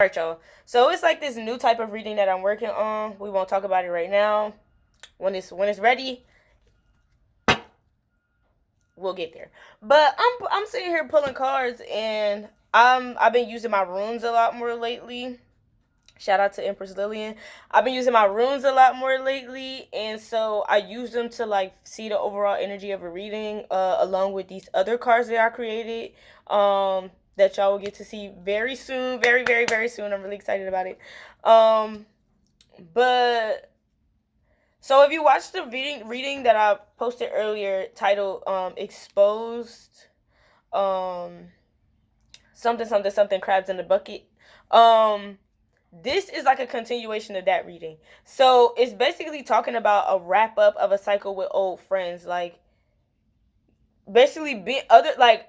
Alright, y'all. So it's like this new type of reading that I'm working on. We won't talk about it right now. When it's ready, we'll get there. But I'm sitting here pulling cards, and I've been using my runes a lot more lately. Shout out to Empress Lillian. I've been using my runes a lot more lately, and so I use them to like see the overall energy of a reading, along with these other cards that I created. That y'all will get to see very soon, very, very, very soon. I'm really excited about it. But so if you watched the reading that I posted earlier, titled "Exposed," something something something crabs in the bucket. This is like a continuation of that reading. So it's basically talking about a wrap up of a cycle with old friends, like basically be other like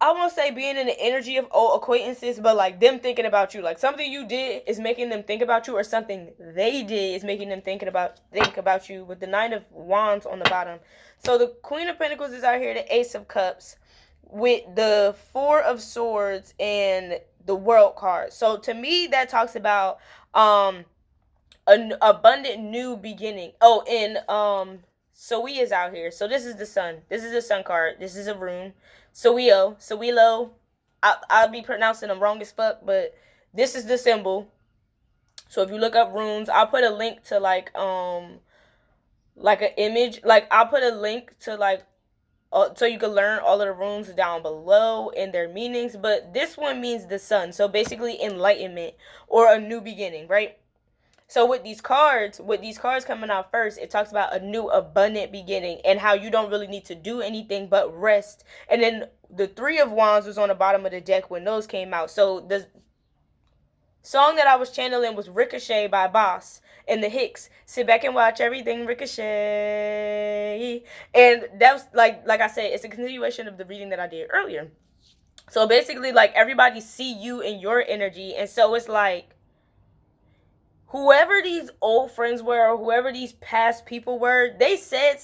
I won't say being in the energy of old acquaintances, but like them thinking about you. Like something you did is making them think about you, or something they did is making them think about you, with the Nine of Wands on the bottom. So the Queen of Pentacles is out here, the Ace of Cups, with the Four of Swords and the World card. So to me, that talks about an abundant new beginning. Oh, and Soe is out here. So this is the sun. This is the sun card. This is a rune. Soelo. I'll be pronouncing them wrong as fuck, but this is the symbol. So if you look up runes, I'll put a link to like an image. Like I'll put a link to like so you can learn all of the runes down below and their meanings. But this one means the sun. So basically enlightenment or a new beginning, right? So with these cards coming out first, it talks about a new abundant beginning and how you don't really need to do anything but rest. And then the Three of Wands was on the bottom of the deck when those came out. So the song that I was channeling was Ricochet by Boss and the Hicks. Sit back and watch everything ricochet. And that was like I said, it's a continuation of the reading that I did earlier. So basically, like, everybody see you in your energy, and so it's like whoever these old friends were, or whoever these past people were, they said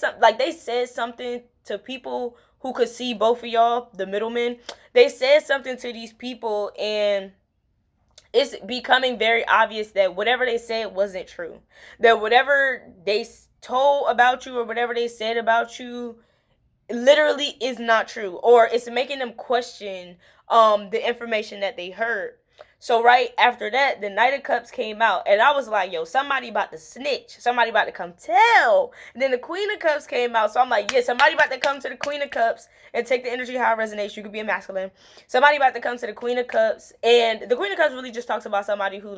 something to people who could see both of y'all, the middlemen. They said something to these people, and it's becoming very obvious that whatever they said wasn't true. That whatever they told about you or whatever they said about you literally is not true, or it's making them question the information that they heard. So right after that, the Knight of Cups came out, and I was like, yo, somebody about to snitch. Somebody about to come tell. And then the Queen of Cups came out, so I'm like, yeah, somebody about to come to the Queen of Cups and take the energy how it resonates. You could be a masculine. Somebody about to come to the Queen of Cups, and the Queen of Cups really just talks about somebody who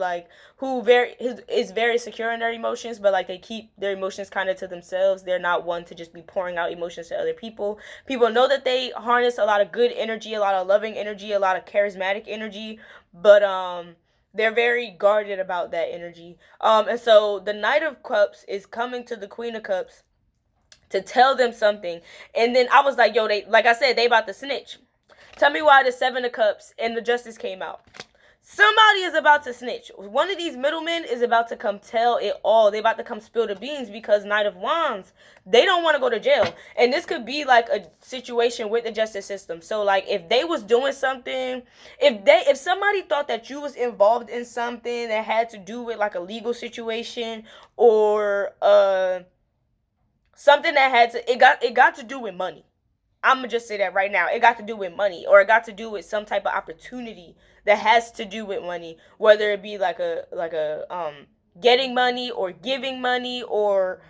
is very secure in their emotions, but like they keep their emotions kind of to themselves. They're not one to just be pouring out emotions to other people. People know that they harness a lot of good energy, a lot of loving energy, a lot of charismatic energy, but they're very guarded about that energy. And so the Knight of Cups is coming to the Queen of Cups to tell them something. And then I was like, yo, they about to snitch. Tell me why the Seven of Cups and the Justice came out. Somebody is about to snitch. One of these middlemen is about to come tell it all. They about to come spill the beans, because Knight of Wands, they don't want to go to jail. And this could be like a situation with the justice system. So like if they was doing something, if somebody thought that you was involved in something that had to do with like a legal situation, or something that had to, it got to do with money. I'm gonna just say that right now. It got to do with money, or it got to do with some type of opportunity that has to do with money, whether it be like a getting money or giving money, or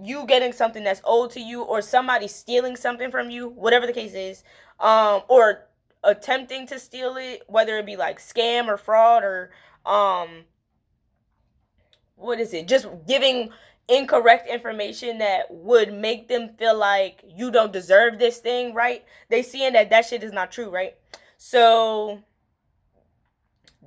you getting something that's owed to you, or somebody stealing something from you, whatever the case is, or attempting to steal it, whether it be like scam or fraud, or what is it? Just giving incorrect information that would make them feel like you don't deserve this thing, right? They seeing that shit is not true, right? So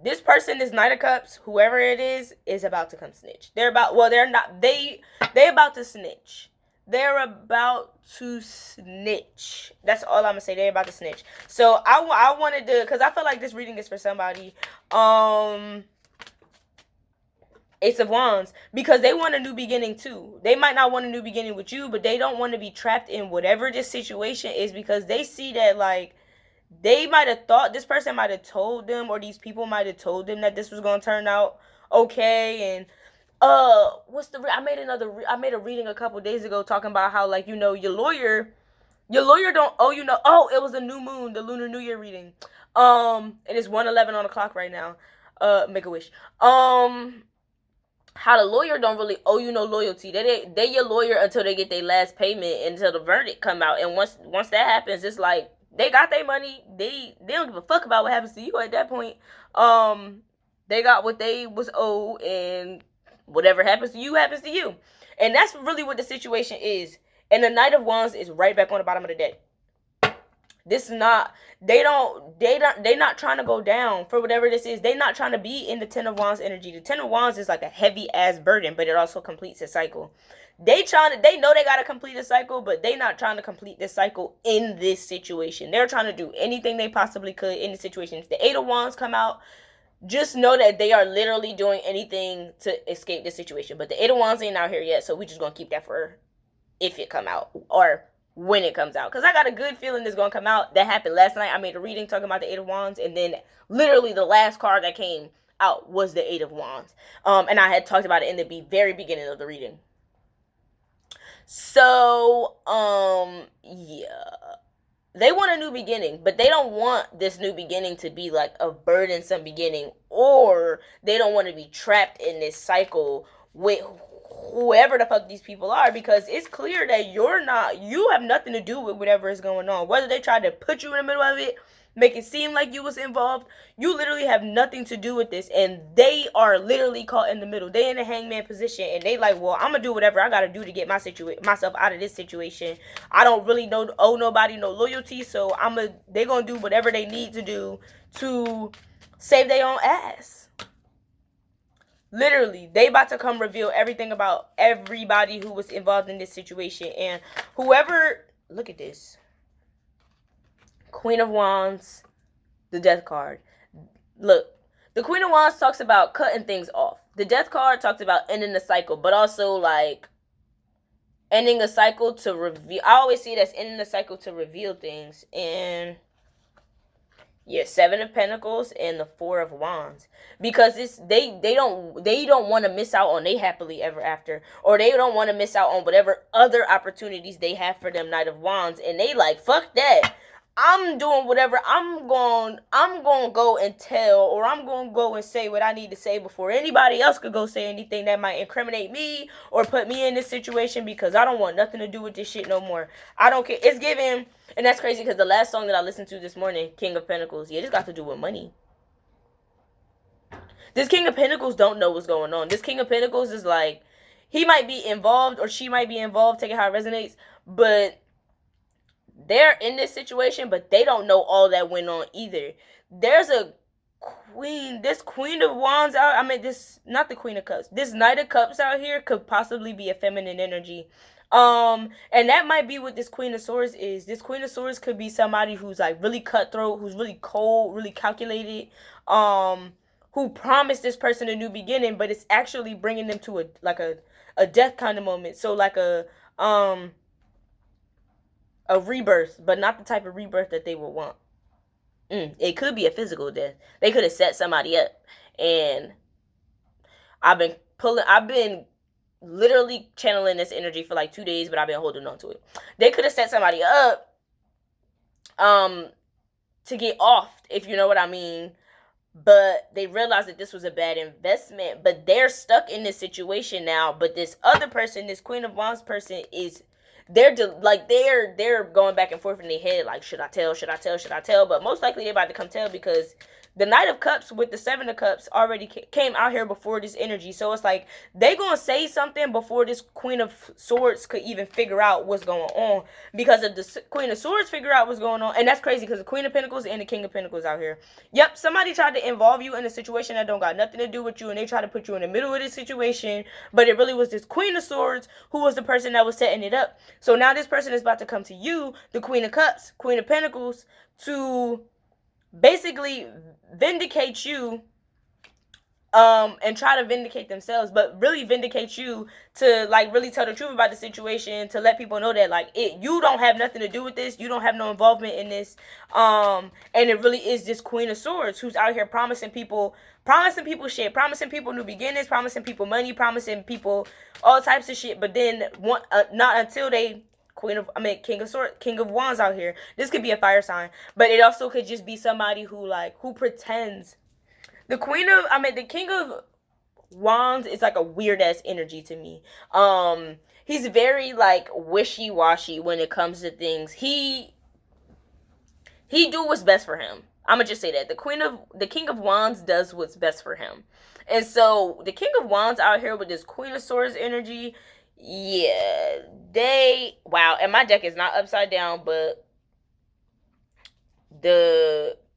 this person, this Knight of Cups, whoever it is about to come snitch. They're about to snitch. They're about to snitch. That's all I'm gonna say. They're about to snitch. So I wanted to, because I feel like this reading is for somebody. Ace of Wands, because they want a new beginning too. They might not want a new beginning with you, but they don't want to be trapped in whatever this situation is, because they see that like they might have thought, this person might have told them, or these people might have told them that this was going to turn out okay. And I made a reading a couple days ago talking about how, like, you know, your lawyer don't owe you no. Oh, it was a new moon, the Lunar New Year reading. It is 1:11 on the clock right now. Make a wish. How the lawyer don't really owe you no loyalty. They your lawyer until they get their last payment, until the verdict come out. And once that happens, it's like they got their money. They don't give a fuck about what happens to you at that point. They got what they was owed, and whatever happens to you happens to you. And that's really what the situation is. And the Knight of Wands is right back on the bottom of the deck. This is not, they not trying to go down for whatever this is. They not trying to be in the Ten of Wands energy. The Ten of Wands is like a heavy ass burden, but it also completes a cycle. They know they gotta complete a cycle, but they not trying to complete this cycle in this situation. They're trying to do anything they possibly could in the situation. If the Eight of Wands come out, just know that they are literally doing anything to escape this situation. But the Eight of Wands ain't out here yet, so we just gonna keep that for if it come out, or when it comes out, because I got a good feeling it's gonna come out. That happened last night. I made a reading talking about the Eight of Wands, and then literally the last card that came out was the Eight of Wands. And I had talked about it in the very beginning of the reading. So yeah, they want a new beginning, but they don't want this new beginning to be like a burdensome beginning, or they don't want to be trapped in this cycle with whoever the fuck these people are, because it's clear that you have nothing to do with whatever is going on. Whether they try to put you in the middle of it, make it seem like you was involved, you literally have nothing to do with this, and they are literally caught in the middle. They in a hangman position, and they like, well, I'm gonna do whatever I gotta do to get myself out of this situation. I don't really owe nobody no loyalty, so they gonna do whatever they need to do to save their own ass. Literally, they about to come reveal everything about everybody who was involved in this situation. And whoever, look at this. Queen of Wands, the Death card. Look, the Queen of Wands talks about cutting things off. The Death card talks about ending the cycle, but also like ending a cycle to reveal. I always see it as ending the cycle to reveal things. And yeah, Seven of Pentacles and the Four of Wands, because they don't want to miss out on they happily ever after, or they don't want to miss out on whatever other opportunities they have for them Knight of Wands, and they like, fuck that. I'm doing whatever. I'm going to go and tell, or I'm going to go and say what I need to say before anybody else could go say anything that might incriminate me or put me in this situation, because I don't want nothing to do with this shit no more. I don't care. It's given, and that's crazy because the last song that I listened to this morning, King of Pentacles, yeah, this got to do with money. This King of Pentacles don't know what's going on. This King of Pentacles is like, he might be involved or she might be involved, take it how it resonates, but they're in this situation, but they don't know all that went on either. There's a queen, this Queen of Wands out, not the Queen of Cups, this Knight of Cups out here could possibly be a feminine energy. And that might be what this Queen of Swords is. This Queen of Swords could be somebody who's like really cutthroat, who's really cold, really calculated, who promised this person a new beginning, but it's actually bringing them to a death kind of moment. So like a rebirth, but not the type of rebirth that they would want. It could be a physical death. They could have set somebody up, and I've been literally channeling this energy for like 2 days, but I've been holding on to it. They could have set somebody up to get off, if you know what I mean, but they realized that this was a bad investment, but they're stuck in this situation now. But this other person, this Queen of Wands person, is they're going back and forth in their head, like, should I tell? But most likely they're about to come tell, because the Knight of Cups with the Seven of Cups already came out here before this energy. So it's like they gonna say something before this Queen of Swords could even figure out what's going on, because if the Queen of Swords figure out what's going on, and that's crazy because the Queen of Pentacles and the King of Pentacles out here. Yep, somebody tried to involve you in a situation that don't got nothing to do with you, and they tried to put you in the middle of this situation, but it really was this Queen of Swords who was the person that was setting it up. So now this person is about to come to you, the Queen of Cups, Queen of Pentacles, to basically vindicate you and try to vindicate themselves, but really vindicate you to like really tell the truth about the situation, to let people know that like you don't have nothing to do with this, you don't have no involvement in this, and it really is this Queen of Swords who's out here promising people shit, promising people new beginnings, promising people money, promising people all types of shit, but then not until they King of Swords, King of Wands out here. This could be a fire sign, but it also could just be somebody who pretends. The King of Wands is like a weird ass energy to me. He's very like wishy-washy when it comes to things. He do what's best for him. I'ma just say that. The King of Wands does what's best for him. And so the King of Wands out here with this Queen of Swords energy, yeah, and my deck is not upside down, but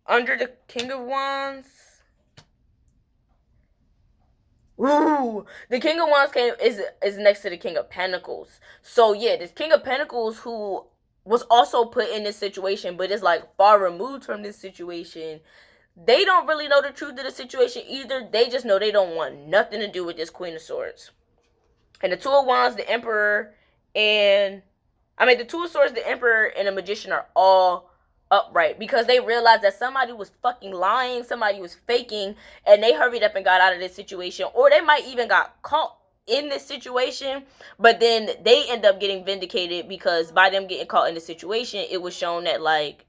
under the King of Wands, ooh, the King of Wands is next to the King of Pentacles. So yeah, this King of Pentacles who was also put in this situation, but is like far removed from this situation. They don't really know the truth of the situation either. They just know they don't want nothing to do with this Queen of Swords. And the Two of Wands, the Emperor, the Two of Swords, the Emperor, and the Magician are all upright because they realized that somebody was fucking lying, somebody was faking, and they hurried up and got out of this situation, or they might even got caught in this situation, but then they end up getting vindicated because by them getting caught in the situation, it was shown that like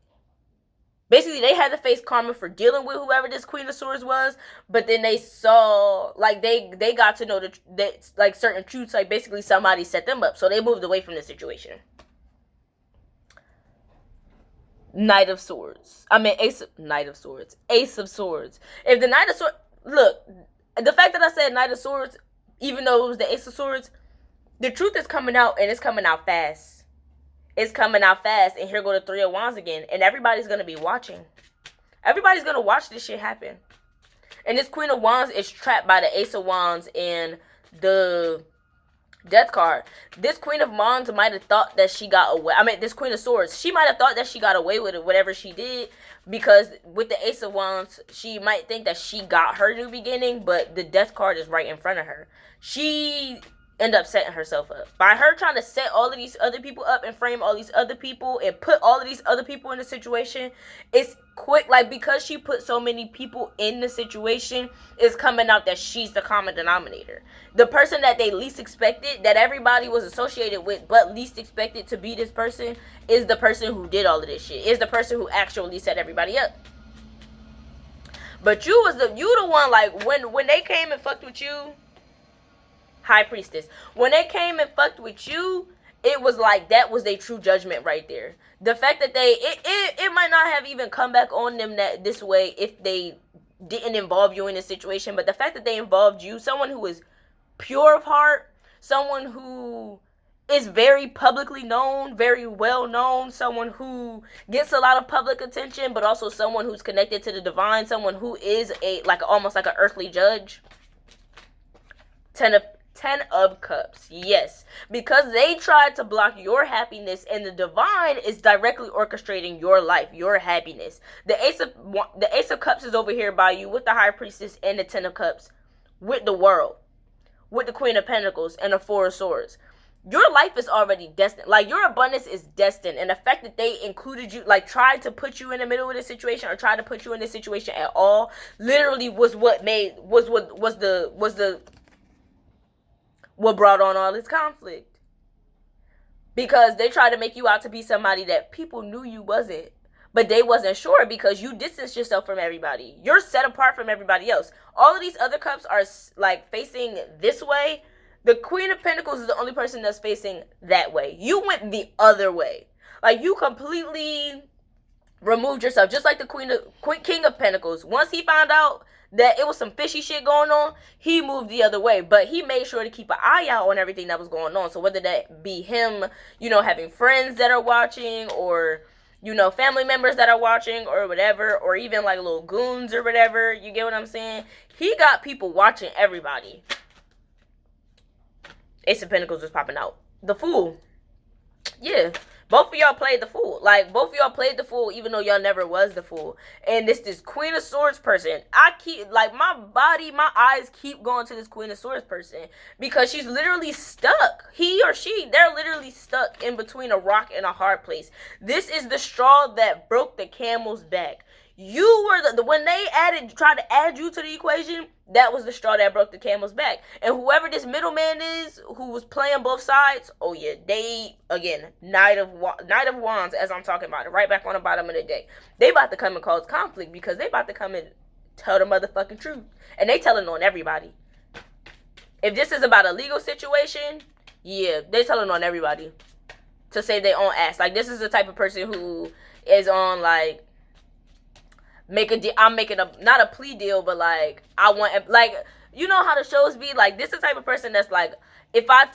basically they had to face karma for dealing with whoever this Queen of Swords was, but then they saw like they got to know that like certain truths, like basically somebody set them up, so they moved away from the situation. Ace of Swords. If the Knight of Swords, look, the fact that I said Knight of Swords, even though it was the Ace of Swords, the truth is coming out, and it's coming out fast. It's coming out fast, and here go the Three of Wands again, and everybody's going to be watching. Everybody's going to watch this shit happen. And this Queen of Wands is trapped by the Ace of Wands and the Death card. This Queen of Wands might have thought that she got away. This Queen of Swords, she might have thought that she got away with it, whatever she did, because with the Ace of Wands, she might think that she got her new beginning, but the Death card is right in front of her. She end up setting herself up by her trying to set all of these other people up and frame all these other people and put all of these other people in the situation. It's quick, like, because she put so many people in the situation, it's coming out that she's the common denominator. The person that they least expected, that everybody was associated with but least expected to be this person, is the person who did all of this shit, is the person who actually set everybody up. But you the one, like, when they came and fucked with you, High Priestess, when they came and fucked with you, it was like that was their true judgment right there. The fact that it might not have even come back on them this way if they didn't involve you in this situation, but the fact that they involved you, someone who is pure of heart, someone who is very publicly known, very well known, someone who gets a lot of public attention, but also someone who's connected to the divine, someone who is almost like an earthly judge. Ten of Cups, yes, because they tried to block your happiness, and the divine is directly orchestrating your life, your happiness. The Ace of Cups is over here by you with the High Priestess and the Ten of Cups, with the World, with the Queen of Pentacles and the Four of Swords. Your life is already destined. Like, your abundance is destined, and the fact that they included you, like, tried to put you in the middle of this situation or tried to put you in this situation at all, literally was what brought on all this conflict. Because they tried to make you out to be somebody that people knew you wasn't, but they wasn't sure because you distanced yourself from everybody. You're set apart from everybody else. All of these other cups are like facing this way. The Queen of Pentacles is the only person that's facing that way. You went the other way. Like, you completely removed yourself, just like the King of Pentacles. Once he found out that it was some fishy shit going on, he moved the other way, but he made sure to keep an eye out on everything that was going on. So whether that be him, having friends that are watching, or, family members that are watching, or whatever, or even like little goons or whatever, you get what I'm saying? He got people watching everybody. Ace of Pentacles was popping out. The Fool. Yeah. Both of y'all played the fool. Like, both of y'all played the fool, even though y'all never was the fool. And this Queen of Swords person, I keep, like, my eyes keep going to this Queen of Swords person. Because she's literally stuck. He or she, they're literally stuck in between a rock and a hard place. This is the straw that broke the camel's back. You were the when they tried to add you to the equation, that was the straw that broke the camel's back. And whoever this middleman is, who was playing both sides, oh yeah, they, again, Knight of Wands, as I'm talking about it, right back on the bottom of the deck. They about to come and cause conflict, because they about to come and tell the motherfucking truth. And they telling on everybody. If this is about a legal situation, yeah, they telling on everybody to save their own ass. Like, this is the type of person who is on, like, I'm making not a plea deal, but like, I want, like, you know how the shows be, like, this is the type of person that's like, if I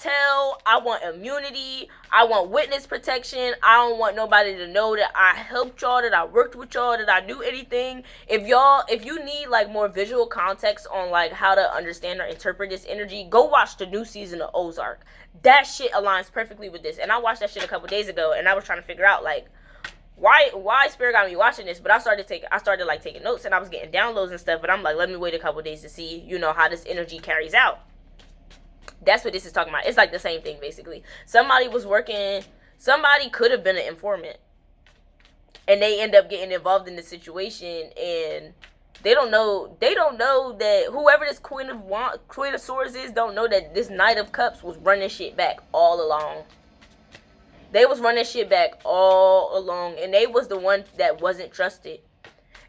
want immunity, I want witness protection, I don't want nobody to know that I helped y'all, that I worked with y'all, that I knew anything. If you need like more visual context on like how to understand or interpret this energy, go watch the new season of Ozark. That shit aligns perfectly with this. And I watched that shit a couple days ago, and I was trying to figure out like, why Spirit got me watching this. But I started like taking notes, and I was getting downloads and stuff, but I'm like, let me wait a couple days to see, you know, how this energy carries out. That's what this is talking about. It's like the same thing, basically. Somebody could have been an informant, and they end up getting involved in the situation, and they don't know that whoever this Queen of Swords is don't know that this Knight of Cups was running shit back all along. They was running shit back all along, and they was the one that wasn't trusted.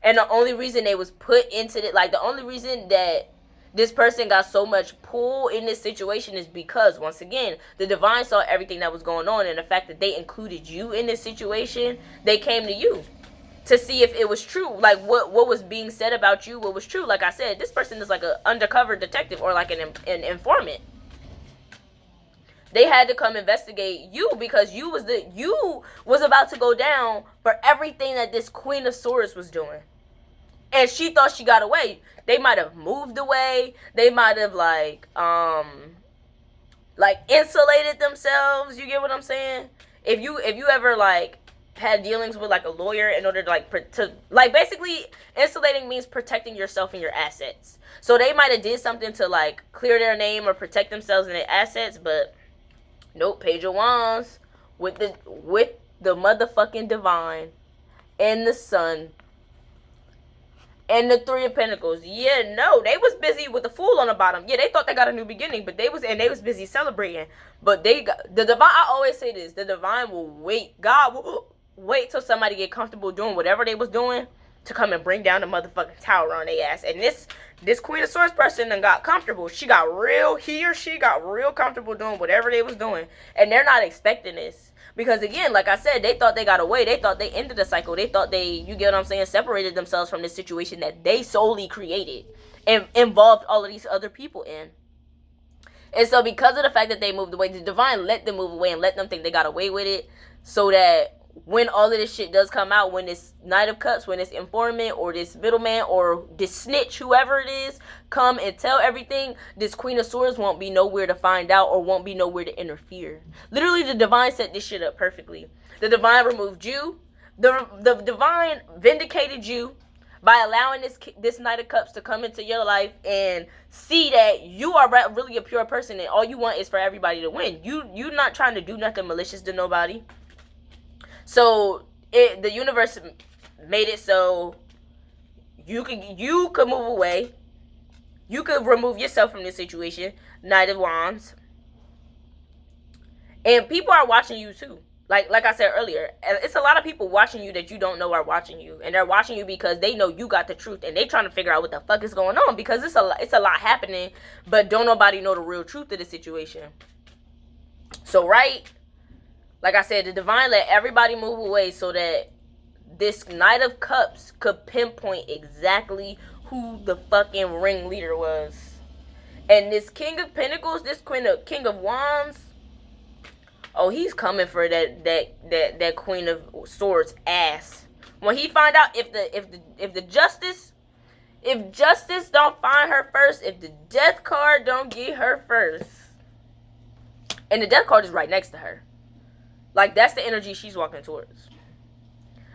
And the only reason they was put into it, like, the only reason that this person got so much pull in this situation is because, once again, the divine saw everything that was going on, and the fact that they included you in this situation, they came to you to see if it was true, like what was being said about you, what was true. Like I said, this person is like an undercover detective or like an informant. They had to come investigate you because you was about to go down for everything that this Queen of Swords was doing. And she thought she got away. They might have moved away. They might have like insulated themselves. You get what I'm saying? If you ever like had dealings with like a lawyer in order to basically insulating means protecting yourself and your assets. So they might have did something to like clear their name or protect themselves and their assets, but nope, Page of Wands with the motherfucking divine and the sun and the Three of Pentacles. Yeah, no, they was busy with the Fool on the bottom. Yeah, they thought they got a new beginning, but they was busy celebrating. But the divine, I always say this, the divine will wait. God will wait till somebody get comfortable doing whatever they was doing to come and bring down the motherfucking tower on their ass. And this Queen of Swords person done got comfortable. He or she got real comfortable doing whatever they was doing. And they're not expecting this. Because again, like I said, they thought they got away. They thought they ended the cycle. They thought you get what I'm saying, separated themselves from this situation that they solely created and involved all of these other people in. And so because of the fact that they moved away, the divine let them move away and let them think they got away with it, so that when all of this shit does come out, when this Knight of Cups, when this informant or this middleman or this snitch, whoever it is, come and tell everything, this Queen of Swords won't be nowhere to find out or won't be nowhere to interfere. Literally, the divine set this shit up perfectly. The divine removed you. The divine vindicated you by allowing this Knight of Cups to come into your life and see that you are really a pure person and all you want is for everybody to win. You're not trying to do nothing malicious to nobody. So the universe made it so you could move away. You could remove yourself from this situation. Knight of Wands. And people are watching you too. Like I said earlier, it's a lot of people watching you that you don't know are watching you. And they're watching you because they know you got the truth. And they trying to figure out what the fuck is going on. Because it's a lot happening. But don't nobody know the real truth of the situation. So like I said, the divine let everybody move away so that this Knight of Cups could pinpoint exactly who the fucking ringleader was. And this King of Pentacles, this King of Wands, oh, he's coming for that Queen of Swords ass. When he find out if justice don't find her first, if the death card don't get her first, and the death card is right next to her. Like, that's the energy she's walking towards.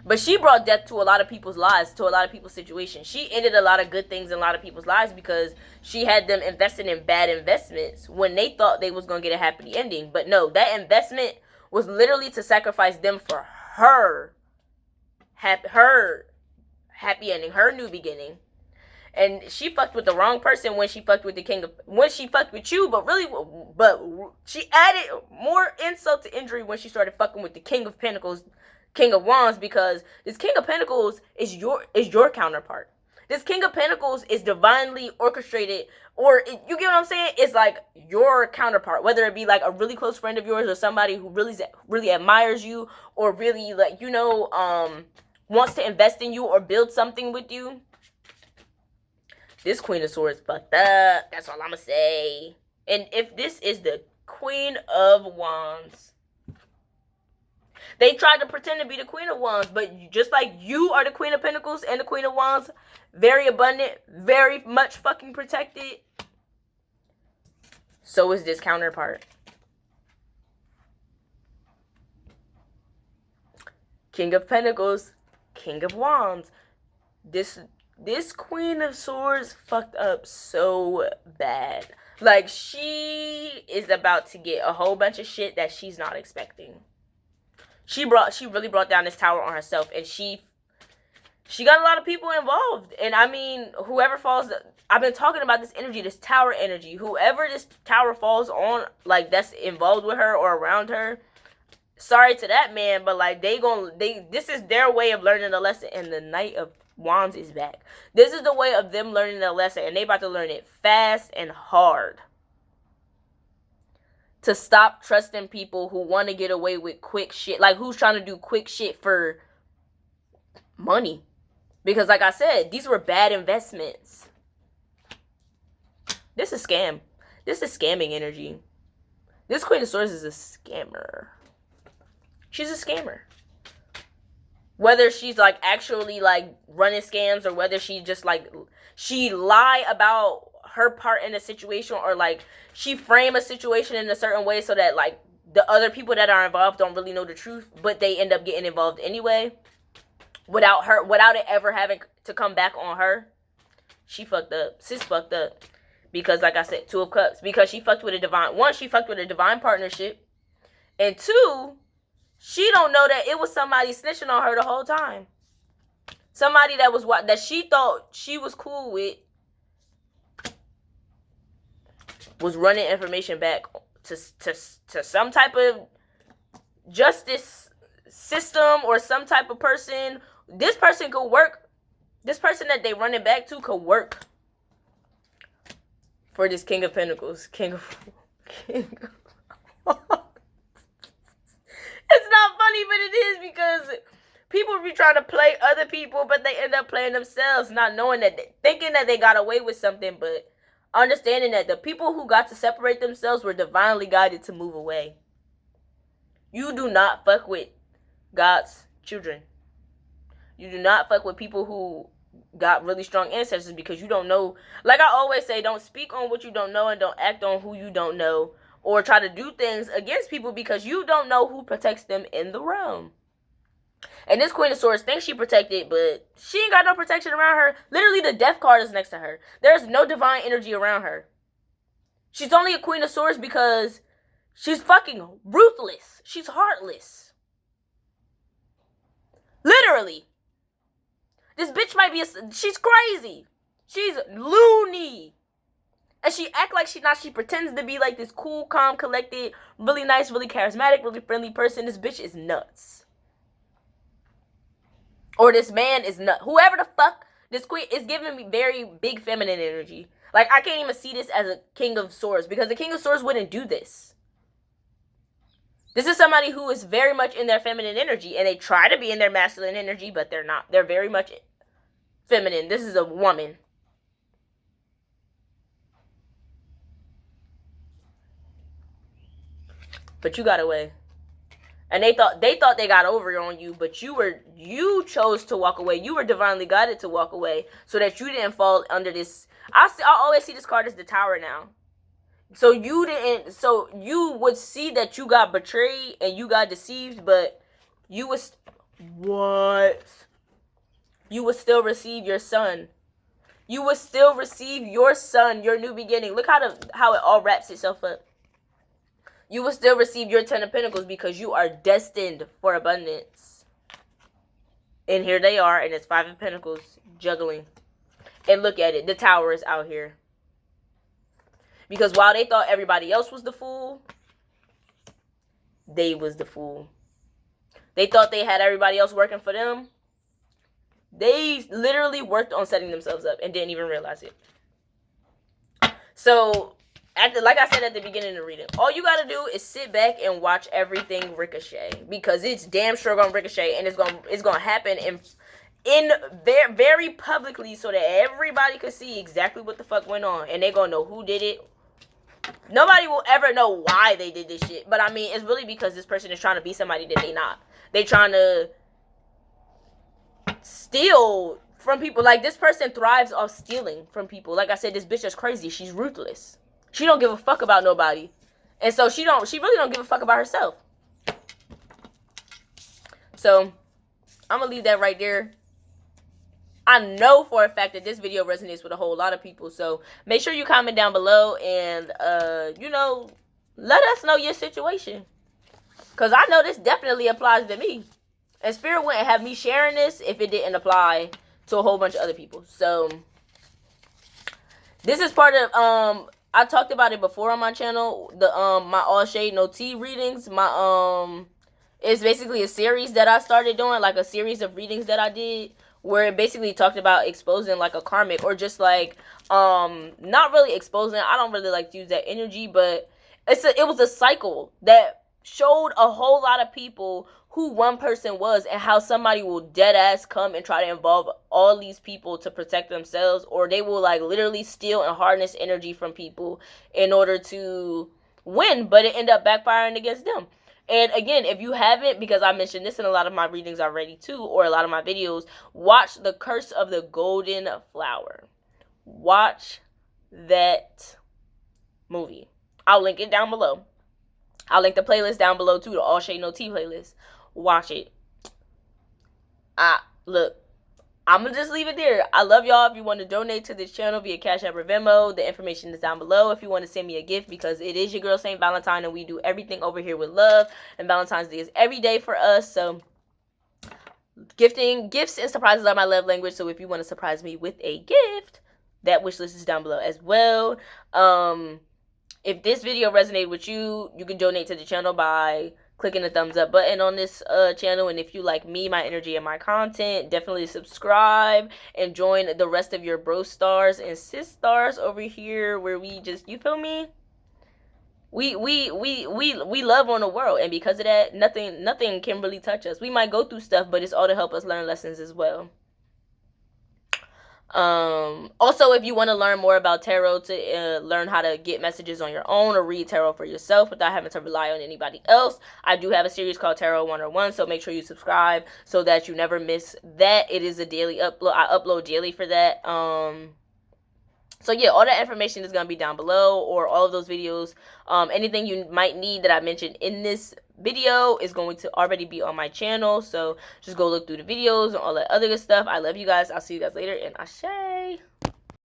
But she brought death to a lot of people's lives, to a lot of people's situations. She ended a lot of good things in a lot of people's lives because she had them investing in bad investments when they thought they was going to get a happy ending. But no, that investment was literally to sacrifice them for her happy ending, her new beginning. And she fucked with the wrong person when she fucked with when she fucked with you, but she added more insult to injury when she started fucking with the King of Pentacles, King of Wands, because this King of Pentacles is your counterpart. This King of Pentacles is divinely orchestrated, you get what I'm saying? It's like your counterpart, whether it be like a really close friend of yours or somebody who really admires you or really, like, wants to invest in you or build something with you. This Queen of Swords fucked up. That's all I'm gonna say. And if this is the Queen of Wands, they tried to pretend to be the Queen of Wands, but just like you are the Queen of Pentacles and the Queen of Wands, very abundant, very much fucking protected, so is this counterpart. King of Pentacles, King of Wands. This Queen of Swords fucked up so bad. Like, she is about to get a whole bunch of shit that she's not expecting. She really brought down this tower on herself, and she got a lot of people involved. And I mean, whoever falls, I've been talking about this energy, this tower energy. Whoever this tower falls on, like, that's involved with her or around her, sorry to that man, but like, this is their way of learning the lesson, and the Knight of Wands is back. This is the way of them learning the lesson, and they about to learn it fast and hard. To stop trusting people who want to get away with quick shit. Like, who's trying to do quick shit for money. Because like I said, these were bad investments. This is scam. This is scamming energy. This Queen of Swords is a scammer. She's a scammer. Whether she's like actually like running scams, or whether she just like, she lie about her part in a situation, or like she frame a situation in a certain way so that like the other people that are involved don't really know the truth, but they end up getting involved anyway without it ever having to come back on her. She fucked up. Sis fucked up. Because like I said, Two of Cups. Because she fucked with a divine, one, she fucked with a divine partnership, and two, she don't know that it was somebody snitching on her the whole time. Somebody that she thought she was cool with was running information back to some type of justice system or some type of person. This person could work. This person that they running back to could work for this King of Pentacles. King of It's not funny, but it is, because people be trying to play other people, but they end up playing themselves, not knowing that, thinking that they got away with something, but understanding that the people who got to separate themselves were divinely guided to move away. You do not fuck with God's children. You do not fuck with people who got really strong ancestors, because you don't know. Like I always say, don't speak on what you don't know, and don't act on who you don't know, or try to do things against people because you don't know who protects them in the realm. And this Queen of Swords thinks she protected, but she ain't got no protection around her. Literally, the Death card is next to her. There's no divine energy around her. She's only a Queen of Swords because she's fucking ruthless. She's heartless. Literally. This bitch might be she's crazy. She's loony. And she act like she's not. She pretends to be like this cool, calm, collected, really nice, really charismatic, really friendly person. This bitch is nuts. Or this man is nuts. Whoever the fuck this queen is giving me very big feminine energy. Like, I can't even see this as a King of Swords, because the King of Swords wouldn't do this. This is somebody who is very much in their feminine energy, and they try to be in their masculine energy, but they're not. They're very much feminine. This is a woman. But you got away. And they thought they got over on you, but you chose to walk away. You were divinely guided to walk away so that you didn't fall under this. I always see this card as the Tower now. So you didn't, so you would see that you got betrayed and you got deceived, but you was, what? You would still receive your son. You would still receive your son, your new beginning. Look how it all wraps itself up. You will still receive your 10 of Pentacles because you are destined for abundance. And here they are, and it's 5 of Pentacles juggling. And look at it, the Tower is out here. Because while they thought everybody else was the fool, they was the fool. They thought they had everybody else working for them. They literally worked on setting themselves up and didn't even realize it. So, like I said at the beginning of the reading, all you gotta do is sit back and watch everything ricochet, because it's damn sure gonna ricochet, and it's gonna happen in very publicly, so that everybody could see exactly what the fuck went on, and they gonna know who did it. Nobody will ever know why they did this shit, but I mean, it's really because this person is trying to be somebody that they not. They trying to steal from people. Like, this person thrives off stealing from people. Like I said, this bitch is crazy. She's ruthless. She don't give a fuck about nobody. And so she really don't give a fuck about herself. So I'm gonna leave that right there. I know for a fact that this video resonates with a whole lot of people. So make sure you comment down below and you know, let us know your situation. Cause I know this definitely applies to me. And Spirit wouldn't have me sharing this if it didn't apply to a whole bunch of other people. So this is part of I talked about it before on my channel. The my All Shade No Tea readings. My it's basically a series that I started doing, like a series of readings that I did, where it basically talked about exposing like a karmic, or just like not really exposing. I don't really like to use that energy, but it was a cycle that showed a whole lot of people who one person was, and how somebody will dead ass come and try to involve all these people to protect themselves, or they will like literally steal and harness energy from people in order to win, but it end up backfiring against them. And again, if you haven't, because I mentioned this in a lot of my readings already too, or a lot of my videos, watch The Curse of the Golden Flower. Watch that movie. I'll link it down below. I'll link the playlist down below too, the All Shade No Tea playlist. Watch it. Look, I'm gonna just leave it there. I love y'all. If you want to donate to this channel via Cashapp or Venmo, the information is down below. If you want to send me a gift, because it is your girl SaintValintyn, and we do everything over here with love, and Valentine's Day is every day for us. So gifts and surprises are my love language. So if you want to surprise me with a gift, that wish list is down below as well. If this video resonated with you, you can donate to the channel by clicking the thumbs up button on this channel. And if you like me, my energy, and my content, definitely subscribe and join the rest of your bro stars and sis stars over here, where we just, you feel me, we love on the world. And because of that, nothing can really touch us. We might go through stuff, but it's all to help us learn lessons as well. Also, if you want to learn more about tarot, to learn how to get messages on your own or read tarot for yourself without having to rely on anybody else, I do have a series called Tarot 101, so make sure you subscribe so that you never miss that. It is a daily upload. I upload daily for that. So yeah, all that information is going to be down below, or all of those videos. Anything you might need that I mentioned in this video is going to already be on my channel. So just go look through the videos and all that other good stuff. I love you guys. I'll see you guys later, and Ashe.